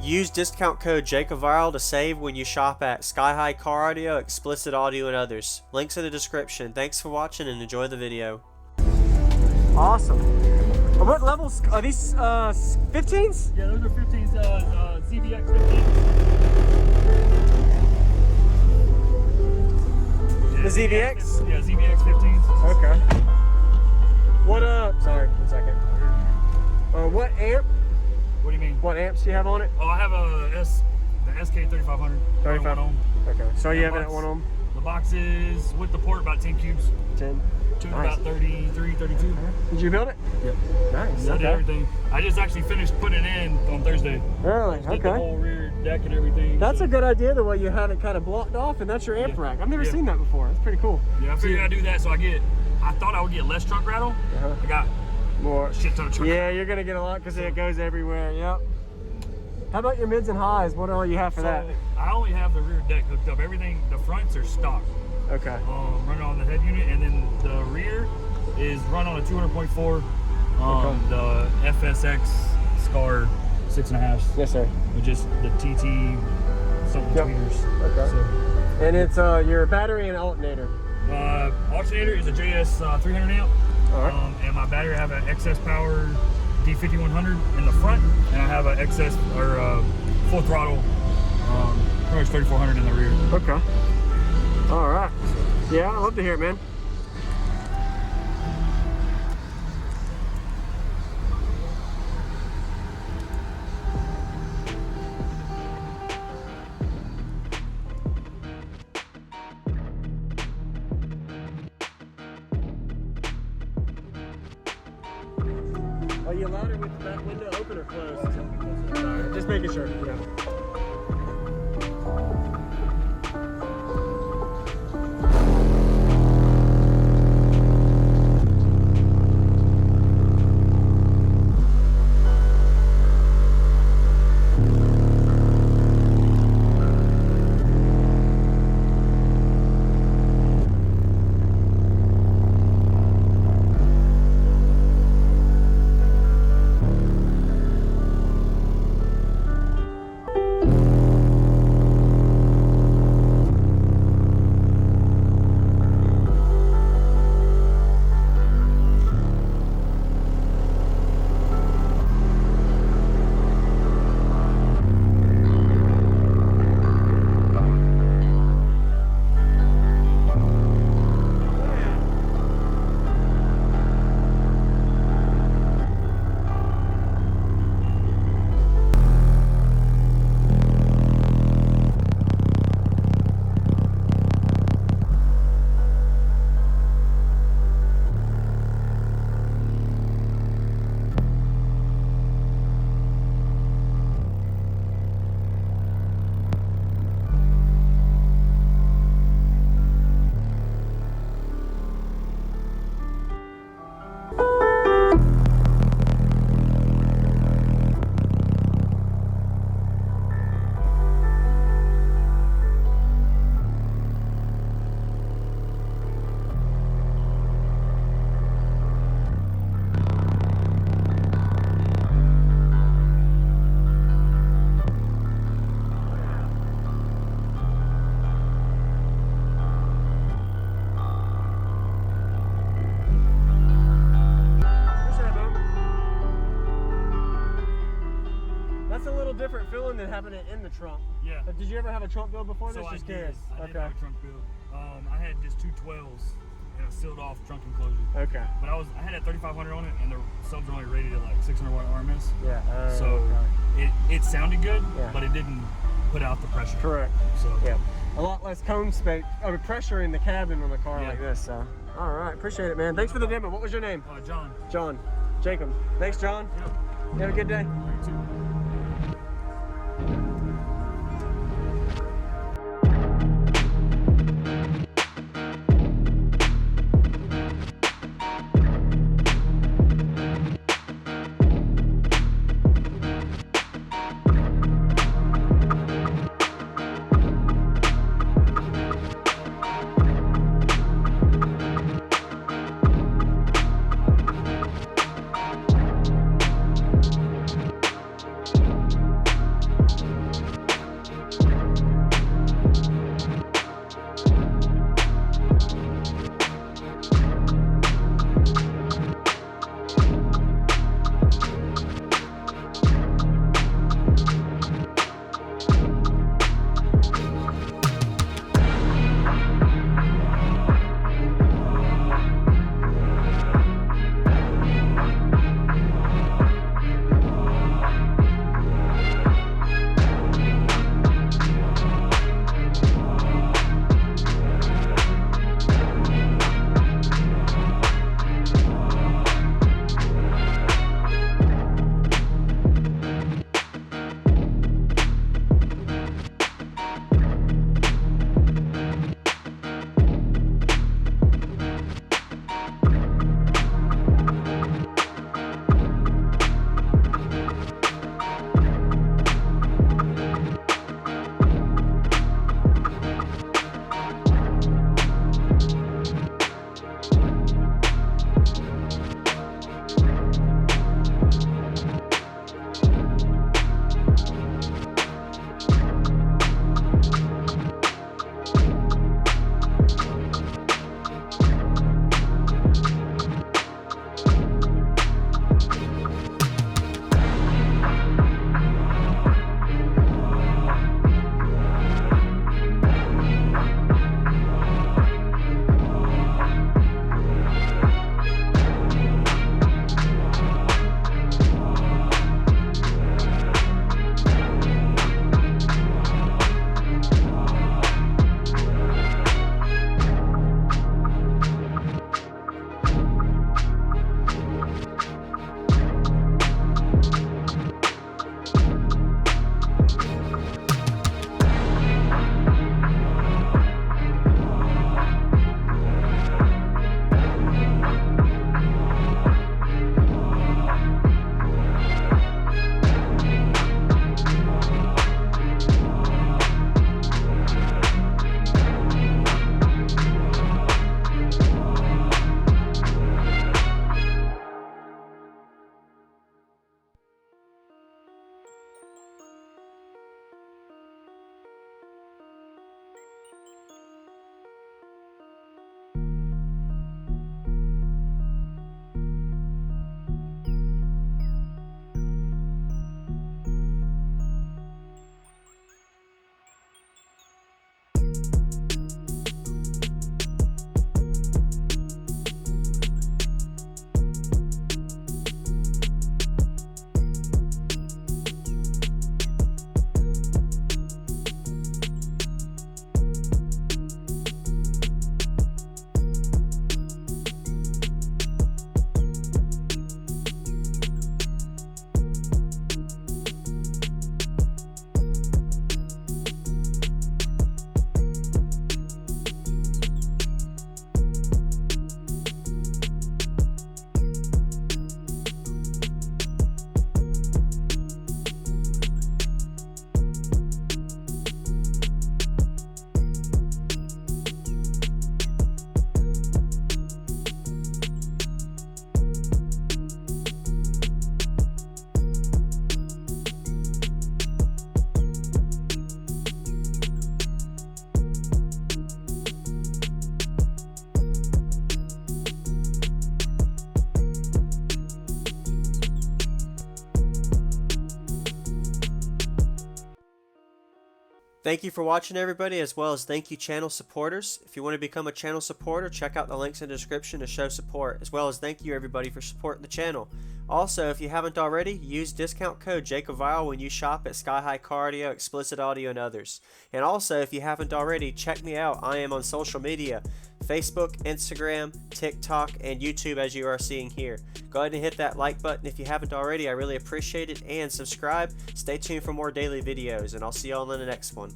Use discount code JACOVIRAL to save when you shop at Sky High Car Audio, Explicit Audio, and others. Links in the description. Thanks for watching and enjoy the video. Awesome. What levels are these? 15s? Yeah, those are 15s. ZVX 15s. The ZVX? Yeah, ZVX 15s. Okay. What sorry, 1 second. What amp? What do you mean? What amps do you have on it? Oh, I have the SK 3500. 35 ohm. Okay. So you have it at box, 1 ohm? The box is with the port about 10 cubes. 10. Tuned Nice. about 33, 32. Did you build it? Yep. Nice. I did everything. I just actually finished putting it in on Thursday. Really? Did the whole rear deck and everything. That's so. a good idea, the way you had it kind of blocked off, and that's your amp rack. I've never seen that before. That's pretty cool. Yeah, I figured I'd do that so I thought I would get less trunk rattle. I got more. A shit ton of trunk rattle. You're going to get a lot because it goes everywhere. Yep. How about your mids and highs? What all you have for that? I only have the rear deck hooked up. Everything, the fronts are stock. Okay. Running on the head unit, and then the rear is run on a 200.4. The FSX Skar 6.5. Yes, sir. With just the TT something tweeters. Okay. So, and it's your battery and alternator. Alternator is a JS 300 amp. All right. And my battery, I have an XS Power D5100 in the front, and I have an XS or full throttle pretty much 3400 in the rear. Okay. All right. Yeah, I'd love to hear it, man. Are you louder with the back window open or closed? Alright, just making sure. Yeah. Different feeling than having it in the trunk. Yeah. But did you ever have a trunk build before this? So Just I curious. did have a trunk build. I had just 2 12s and a sealed off trunk enclosure. Okay. But I had a 3500 on it, and the subs were only rated at like 600 watt RMS. Yeah. So okay. it sounded good, yeah, but it didn't put out the pressure. Correct. So yeah, a lot less cone space, pressure in the cabin on a car like this. So all right, appreciate it, man. Thanks for the demo. What was your name? John. John. Jacob. Thanks, John. Yep. You have a good day. You too. Thank you for watching, everybody, as well as thank you channel supporters. If you want to become a channel supporter, check out the links in the description to show support, as well as thank you everybody for supporting the channel. Also, if you haven't already, use discount code JakeAViral when you shop at Sky High Car Audio, Explicit Audio, and others. And also, if you haven't already, check me out. I am on social media, Facebook, Instagram, TikTok, and YouTube, as you are seeing here. Go ahead and hit that like button if you haven't already. I really appreciate it. And subscribe. Stay tuned for more daily videos, and I'll see y'all in the next one.